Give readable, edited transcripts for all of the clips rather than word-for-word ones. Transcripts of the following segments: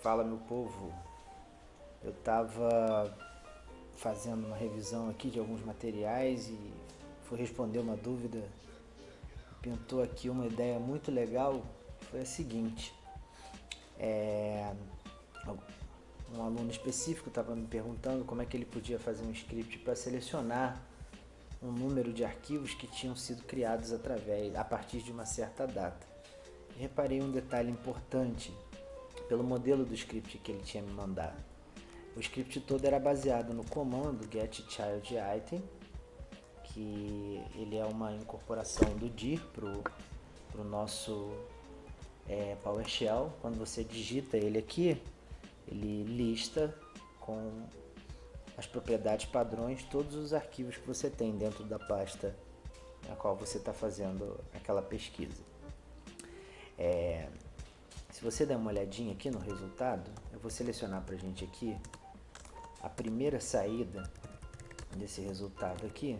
Fala, meu povo. Eu estava fazendo uma revisão aqui de alguns materiais e fui responder uma dúvida. Pintou aqui uma ideia muito legal. Foi a seguinte: é, um aluno específico estava me perguntando como é que ele podia fazer um script para selecionar um número de arquivos que tinham sido criados a partir de uma certa data. E reparei um detalhe importante pelo modelo do script que ele tinha me mandado. O script todo era baseado no comando getChildItem, que ele é uma incorporação do dir para o nosso PowerShell. Quando você digita ele aqui, ele lista com as propriedades padrões todos os arquivos que você tem dentro da pasta na qual você está fazendo aquela pesquisa. Se você der uma olhadinha aqui no resultado, eu vou selecionar para a gente aqui a primeira saída desse resultado aqui.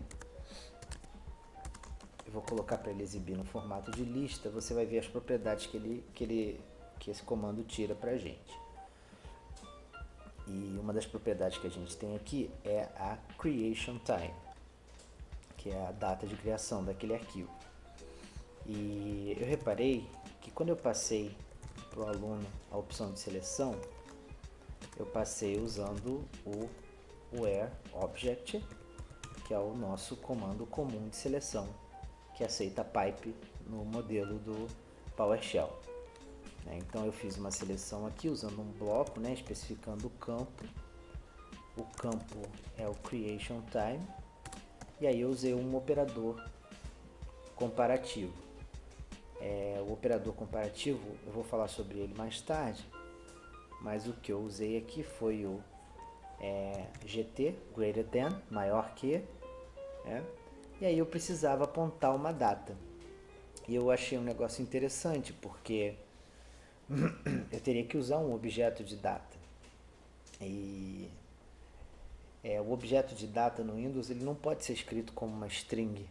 Eu vou colocar para ele exibir no formato de lista. Você vai ver as propriedades que esse comando tira para a gente. E uma das propriedades que a gente tem aqui é a creation time, que é a data de criação daquele arquivo. E eu reparei que quando eu passei para o aluno a opção de seleção, eu passei usando o where_object, que é o nosso comando comum de seleção, que aceita pipe no modelo do PowerShell. Então eu fiz uma seleção aqui usando um bloco, especificando o campo. O campo é o creation time, e aí eu usei um operador comparativo. O operador comparativo, eu vou falar sobre ele mais tarde, mas o que eu usei aqui foi o GT, greater than, maior que, e aí eu precisava apontar uma data. E eu achei um negócio interessante, porque eu teria que usar um objeto de data. E o objeto de data no Windows ele não pode ser escrito como uma string.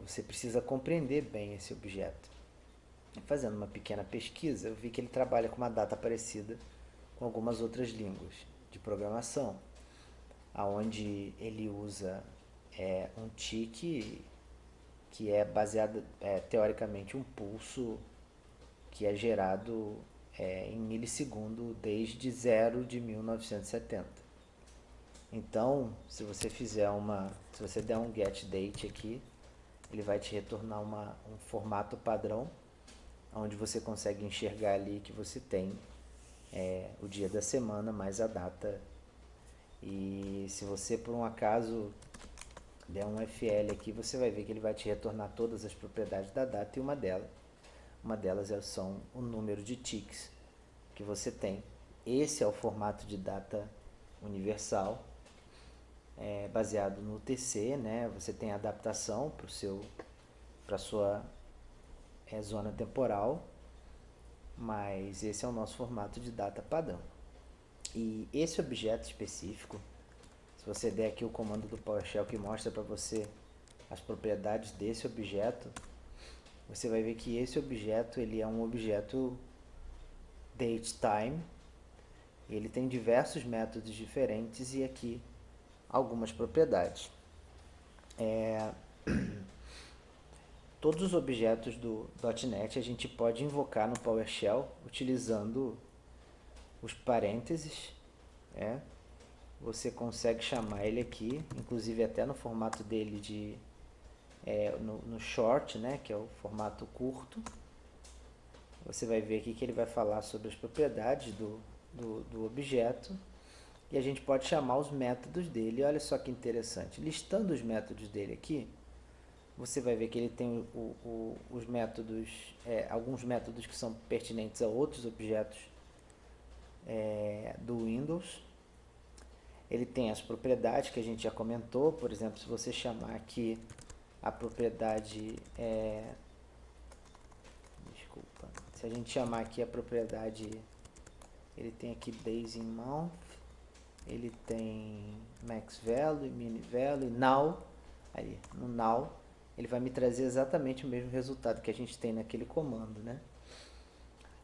Você precisa compreender bem esse objeto. Fazendo uma pequena pesquisa, eu vi que ele trabalha com uma data parecida com algumas outras línguas de programação, onde ele usa um tick que é baseado, teoricamente, um pulso que é gerado em milissegundo desde 0 de 1970. Então, se você der um getDate aqui, ele vai te retornar um formato padrão, onde você consegue enxergar ali que você tem o dia da semana mais a data. E se você por um acaso der um FL aqui, você vai ver que ele vai te retornar todas as propriedades da data, e uma delas são o número de ticks que você tem. Esse é o formato de data universal, baseado no UTC, Você tem adaptação para a sua zona temporal, mas esse é o nosso formato de data padrão. E esse objeto específico, se você der aqui o comando do PowerShell que mostra para você as propriedades desse objeto, você vai ver que esse objeto ele é um objeto datetime. Ele tem diversos métodos diferentes e aqui algumas propriedades. Todos os objetos do .NET a gente pode invocar no PowerShell utilizando os parênteses. Você consegue chamar ele aqui, inclusive até no formato dele no short, que é o formato curto. Você vai ver aqui que ele vai falar sobre as propriedades do objeto, e a gente pode chamar os métodos dele. Olha só que interessante, listando os métodos dele aqui, você vai ver que ele tem os métodos, alguns métodos que são pertinentes a outros objetos do Windows. Ele tem as propriedades que a gente já comentou. Por exemplo, se você chamar aqui a propriedade, se a gente chamar aqui a propriedade, ele tem aqui days in month, ele tem max value, min value, now. Aí no now ele vai me trazer exatamente o mesmo resultado que a gente tem naquele comando,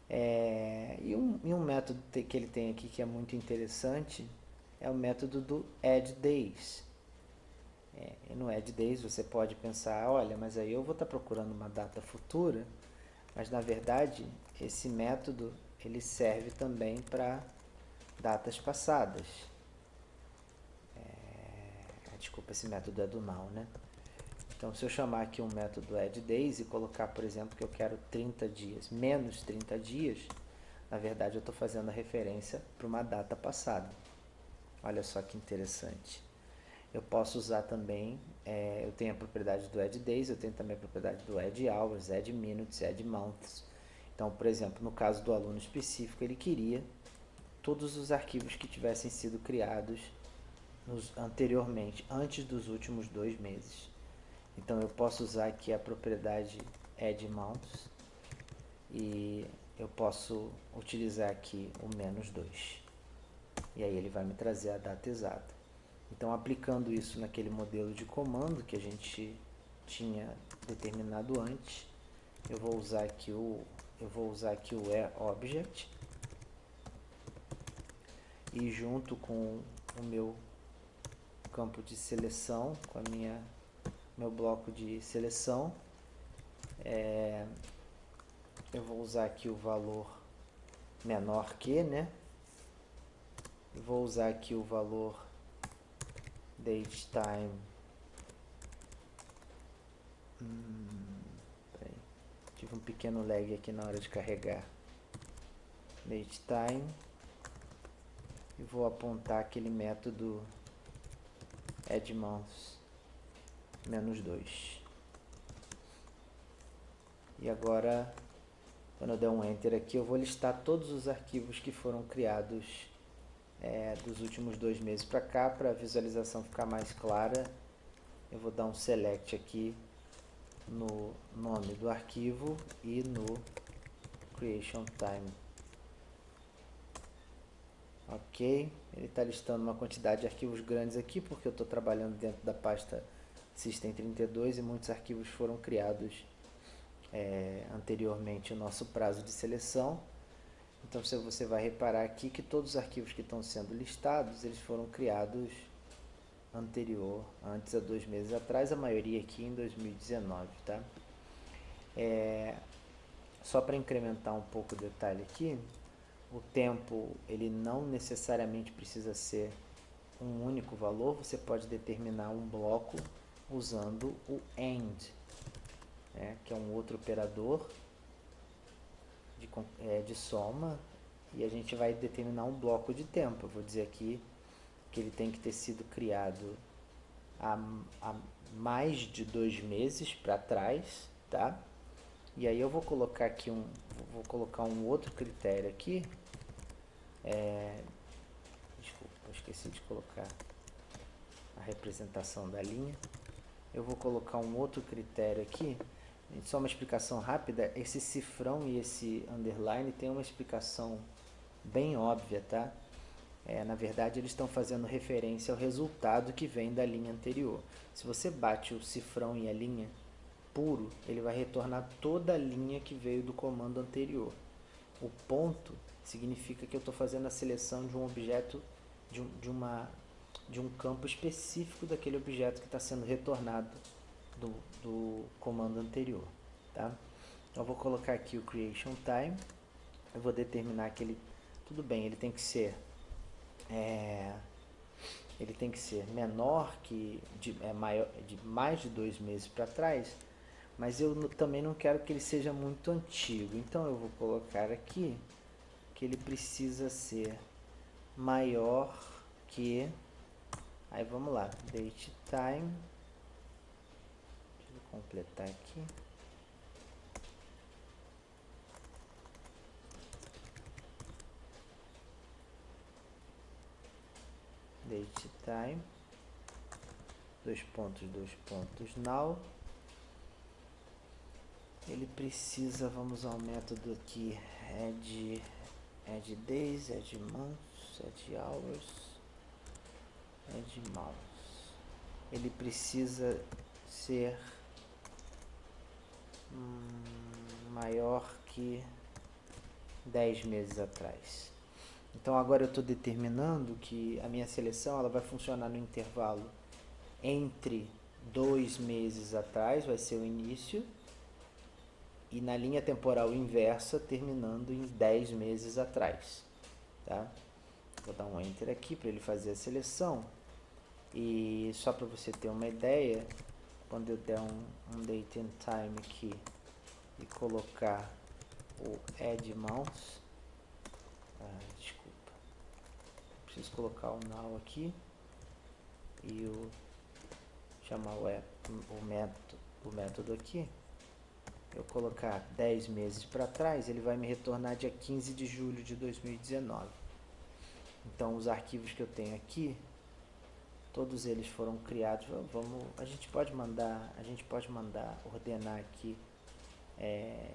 E um método que ele tem aqui que é muito interessante é o método do add days. E no add days você pode pensar, olha, mas aí eu vou estar procurando uma data futura, mas na verdade esse método ele serve também para datas passadas. Desculpa, esse método é do now, né? Então, se eu chamar aqui um método addDays e colocar, por exemplo, que eu quero 30 dias, menos 30 dias, na verdade eu estou fazendo a referência para uma data passada. Olha só que interessante. Eu posso usar também, eu tenho a propriedade do addDays, eu tenho também a propriedade do addHours, addMinutes, addMonths. Então, por exemplo, no caso do aluno específico, ele queria todos os arquivos que tivessem sido criados anteriormente, antes dos últimos 2 meses. Então eu posso usar aqui a propriedade addMounts e eu posso utilizar aqui o -2. E aí ele vai me trazer a data exata. Então aplicando isso naquele modelo de comando que a gente tinha determinado antes, eu vou usar aqui o aObject e junto com o meu campo de seleção, com meu bloco de seleção, eu vou usar aqui o valor menor que, né? E vou usar aqui o valor datetime. Tive um pequeno lag aqui na hora de carregar. Datetime. E vou apontar aquele método addMonths -2. E agora, quando eu der um Enter aqui, eu vou listar todos os arquivos que foram criados dos últimos 2 meses para cá, para a visualização ficar mais clara. Eu vou dar um Select aqui no nome do arquivo e no Creation Time. Ok, ele está listando uma quantidade de arquivos grandes aqui, porque eu estou trabalhando dentro da pasta System32 e muitos arquivos foram criados anteriormente ao nosso prazo de seleção. Então você vai reparar aqui que todos os arquivos que estão sendo listados, eles foram criados antes a 2 meses atrás, a maioria aqui em 2019, tá? Só para incrementar um pouco o detalhe aqui, o tempo ele não necessariamente precisa ser um único valor, você pode determinar um bloco usando o AND, que é um outro operador de soma, e a gente vai determinar um bloco de tempo. Eu vou dizer aqui que ele tem que ter sido criado há mais de 2 meses para trás, tá? E aí eu vou colocar aqui um outro critério aqui. Desculpa, eu esqueci de colocar a representação da linha. Eu vou colocar um outro critério aqui. Só uma explicação rápida, esse cifrão e esse underline tem uma explicação bem óbvia, tá? Na verdade, eles estão fazendo referência ao resultado que vem da linha anterior. Se você bate o cifrão e a linha puro, ele vai retornar toda a linha que veio do comando anterior. O ponto significa que eu estou fazendo a seleção de um objeto, de um campo específico daquele objeto que está sendo retornado do comando anterior, tá? Eu vou colocar aqui o creation time, eu vou determinar que tudo bem, ele tem que ser menor que maior, de mais de 2 meses para trás, mas eu também não quero que ele seja muito antigo, então eu vou colocar aqui que ele precisa ser maior que, aí vamos lá, date time, deixa eu completar aqui, date time, 2 pontos, now. Ele precisa, vamos ao método aqui, add days, add months, add hours, add months. Ele precisa ser maior que 10 meses atrás. Então agora eu estou determinando que a minha seleção ela vai funcionar no intervalo entre 2 meses atrás, vai ser o início, e na linha temporal inversa terminando em 10 meses atrás. Tá? Vou dar um Enter aqui para ele fazer a seleção. E só para você ter uma ideia, quando eu der um Date and Time aqui e colocar o Add Mouse, desculpa, preciso colocar o Now aqui e chamar o método aqui. Eu colocar 10 meses para trás, ele vai me retornar dia 15 de julho de 2019. Então os arquivos que eu tenho aqui, todos eles foram criados. A gente pode mandar ordenar aqui,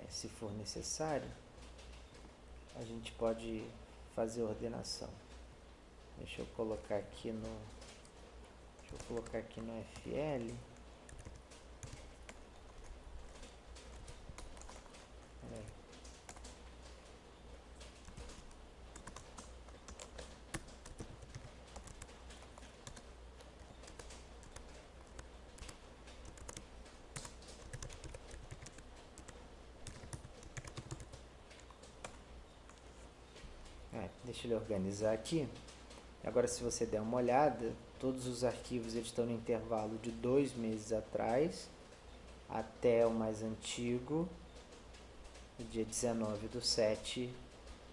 se for necessário. A gente pode fazer a ordenação. Deixa eu colocar aqui no FL. Deixa ele organizar aqui. Agora, se você der uma olhada, todos os arquivos eles estão no intervalo de 2 meses atrás até o mais antigo, dia 19/7,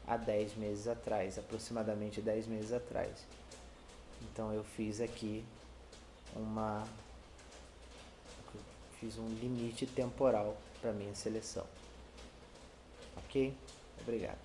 a 10 meses atrás, aproximadamente 10 meses atrás. Então eu fiz aqui um limite temporal para minha seleção. Ok? Obrigado.